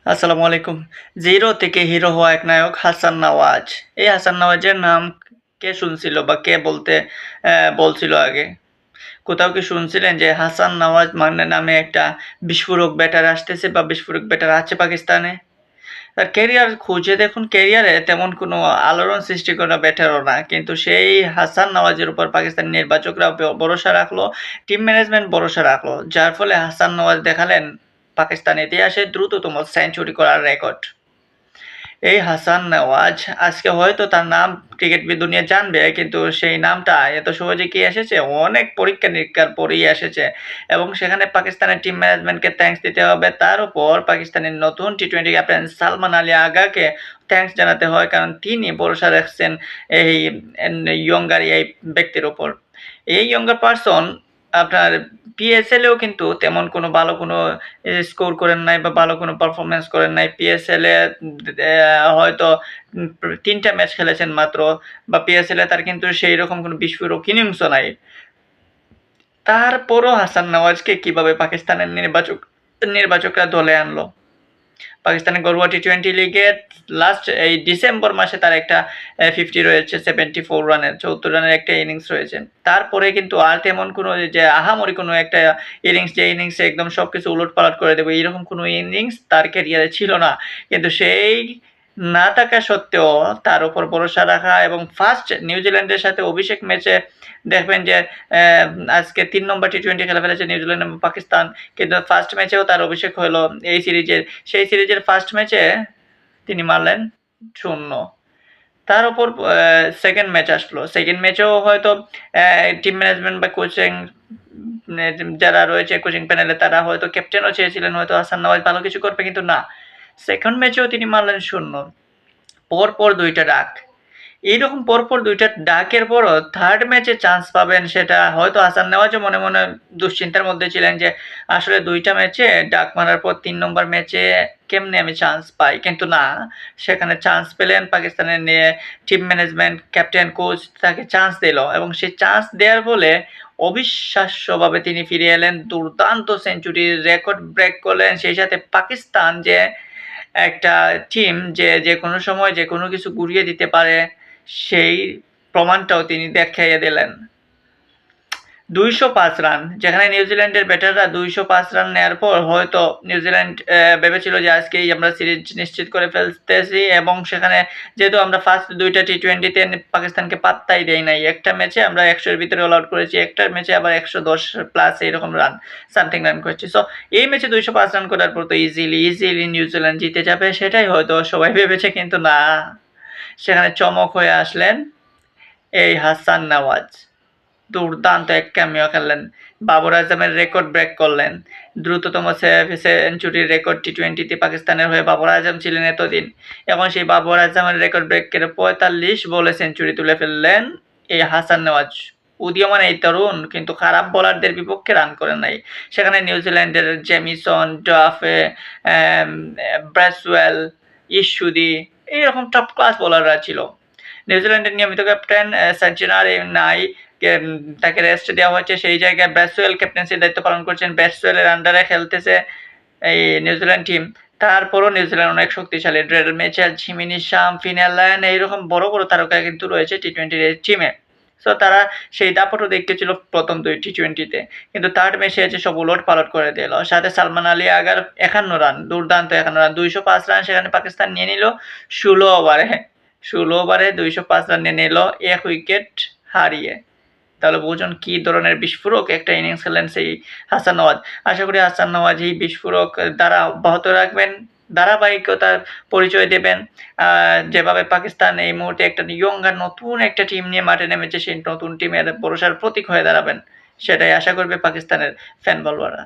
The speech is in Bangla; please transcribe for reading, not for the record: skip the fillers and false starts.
আসসালামু আলাইকুম। জিরো থেকে হিরো হওয়া এক নায়ক হাসান নওয়াজ। এই হাসান নওয়াজের নাম কে শুনছিল বা কে বলছিল আগে? কোথাও কি শুনছিলেন যে হাসান নওয়াজ নামে একটা বিস্ফোরক ব্যাটার আসতেছে বা বিস্ফোরক ব্যাটার আছে পাকিস্তানে? তার ক্যারিয়ার খুঁজে দেখুন, ক্যারিয়ারে তেমন কোনো আলোড়ন সৃষ্টি করা ব্যাটারও না। কিন্তু সেই হাসান নওয়াজের উপর পাকিস্তানি নির্বাচকরা ভরসা রাখলো, টিম ম্যানেজমেন্ট ভরসা রাখলো। যার ফলে হাসান নওয়াজ দেখালেন পাকিস্তান ইতিহাসে দ্রুততম সেঞ্চুরি করার রেকর্ড। এই হাসান নওয়াজ আজকে হয়তো তার নাম ক্রিকেট দুনিয়া জানবে, কিন্তু সেই নামটা এত সহজে কি এসেছে? অনেক পরীক্ষা-নিরীক্ষার পরেই এসেছে এবং সেখানে পাকিস্তানের টিম ম্যানেজমেন্টকে থ্যাঙ্কস দিতে হবে। তার উপর পাকিস্তানের নতুন টি-20 ক্যাপ্টেন সালমান আলী আগাকে থ্যাঙ্কস জানাতে হয়, কারণ তিনি ভরসা রাখছেন এই এই ব্যক্তির উপর। এই ইয়ঙ্গার পারসন আপনার পিএসএলেও কিন্তু তেমন কোনো ভালো কোনো স্কোর করেন নাই বা ভালো কোনো পারফরম্যান্স করেন নাই। পিএসএলে হয়তো ৩ টা ম্যাচ খেলেছেন মাত্র, বা পিএসএলে তার কিন্তু সেইরকম কোনো বিস্ফোরক ইনিংসও নাই। তারপরও হাসান নওয়াজকে কিভাবে পাকিস্তানের নির্বাচকরা দলে আনলো? পাকিস্তানের ঘরোয়া টি-20 লিগে লাস্ট এই ডিসেম্বর মাসে তার একটা 50 রয়েছে, 74 রানের, 74 রানের একটা ইনিংস রয়েছে। তারপরে কিন্তু আর তেমন কোনো যে আহামরি কোনো একটা ইনিংস, যে ইনিংসে একদম সবকিছু উলটপালট করে দেবে এরকম কোনো ইনিংস তার ক্যারিয়ারে ছিল না। কিন্তু সেই না থাকা সত্ত্বেও তার উপর ভরসা রাখা এবং ফার্স্ট নিউজিল্যান্ডের সাথে অভিষেক ম্যাচে দেখবেন যে আজকে ৩ নম্বর টি-20 খেলা ফেলেছে নিউজিল্যান্ড এবং পাকিস্তান, কিন্তু ফার্স্ট ম্যাচেও তার অভিষেক হলো এই সিরিজের। সেই সিরিজের ফার্স্ট ম্যাচে তিনি মারলেন 0। তার উপর সেকেন্ড ম্যাচ আসলো। সেকেন্ড ম্যাচেও হয়তো টিম ম্যানেজমেন্ট বা কোচিং যারা রয়েছে কোচিং প্যানেলে তারা হয়তো ক্যাপ্টেনও চেয়েছিলেন হয়তো হাসান নওয়াজ ভালো কিছু করবে, কিন্তু না। সেকেন্ড ম্যাচেও তিনি মারলেন 0। পরপর ২ টা ডাক। এইরকম পরপর ২ টা ডাকের পরও থার্ড ম্যাচে চান্স পাবেন, সেটা হয়তো হাসান নেওয়াজও মনে, মনে দুশ্চিন্তার মধ্যে ছিলেন যে আসলে ২ টা ম্যাচে ডাক মারার পর ৩ নম্বর ম্যাচে কেমনে আমি চান্স পাই? কিন্তু না, সেখানে চান্স পেলেন পাকিস্তানের টিম ম্যানেজমেন্ট, ক্যাপ্টেন, কোচ তাকে চান্স দিল এবং সেই চান্স দেওয়ার ফলে অবিশ্বাস্যভাবে তিনি ফিরে এলেন। দুর্দান্ত সেঞ্চুরির রেকর্ড ব্রেক করলেন। সেই সাথে পাকিস্তান যে একটা টিম যে যেকোনো সময় যেকোনো কিছু গুড়িয়ে দিতে পারে, সেই প্রমাণটাও তিনি দেখাইয়া দিলেন। ২০৫ রান, যেখানে নিউজিল্যান্ডের ব্যাটাররা ২০৫ রান নেয়ার পর হয়তো নিউজিল্যান্ড ভেবেছিল যে আজকেই আমরা সিরিজ নিশ্চিত করে ফেলতেছি, এবং সেখানে যেহেতু আমরা ফার্স্ট ২ টা টি-20 তে পাকিস্তানকে পাত্তাই দেই নাই। একটা ম্যাচে আমরা ১০০ এর ভিতরে অল আউট করেছি, একটা ম্যাচে আবার ১১০ প্লাস এরকম সামথিং রান করেছি। সো এই ম্যাচে ২০৫ রান করার পর তো ইজিলি নিউজিল্যান্ড জিতে যাবে, সেটাই হয়তো সবাই ভেবেছে, কিন্তু না। সেখানে চমক হয়ে আসলেন এই হাসান নওয়াজ। দুর্দান্ত এক ক্যামিও খেললেন। বাবর আজমের রেকর্ড ব্রেক করলেন। দ্রুততম সেঞ্চুরির রেকর্ড টি-20 পাকিস্তানের হয়ে বাবর আজম ছিলেন এতদিন। এখন সেই বাবর আজমের রেকর্ড ব্রেক করে ৪৫ বলে সেঞ্চুরি তুলে ফেললেন এই হাসান নওয়াজ। উদীয়মান এই তরুণ কিন্তু খারাপ বোলারদের বিপক্ষে রান করে নাই। সেখানে নিউজিল্যান্ডের জেমিসন, ডাফে, ব্রেসওয়েল, ইস্যুদি এইরকম টপ ক্লাস বোলাররা ছিল। নিউজিল্যান্ডের নিয়মিত ক্যাপ্টেন সেঞ্চুরি নাই, তাকে রেস্ট দেওয়া হয়েছে। সেই জায়গায় ব্রেসওয়েল ক্যাপ্টেন্সির দায়িত্ব পালন করছেন। ব্রেসওয়েলের আন্ডারে খেলতেছে এই নিউজিল্যান্ড টিম। তারপরও নিউজিল্যান্ড অনেক শক্তিশালী। ড্রেল মিচেল, জিমি শাম, ফিন অ্যালান এইরকম বড় বড় তারকা কিন্তু রয়েছে টি-20 টিমে। সো তারা সেই দাপটও দেখিয়েছিল প্রথম ২ টি-20 কিন্তু থার্ড ম্যাচে এসে সব উলটপালট করে দিল। সাথে সালমান আলী আগার ৫১ রান, দুর্দান্ত ৫১ রান, ২০৫ রান সেখানে পাকিস্তান নিয়ে নিল ১৬ ওভারে। ১৬ ওভারে ২০৫ রান নিয়ে নিল ১ উইকেট হারিয়ে। তাহলে বুঝুন কি ধরনের বিস্ফোরক একটা ইনিংস খেলেন সেই হাসান নওয়াজ। আশা করি হাসান নওয়াজ এই বিস্ফোরক দ্বারা অব্যাহত রাখবেন, ধারাবাহিকতার পরিচয় দেবেন। যেভাবে পাকিস্তান এই মুহূর্তে একটা ইয়ঙ্গার নতুন একটা টিম নিয়ে মাঠে নেমেছে, সেই নতুন টিমের ভরসার প্রতীক হয়ে দাঁড়াবেন, সেটাই আশা করবে পাকিস্তানের ফ্যান বলবারা।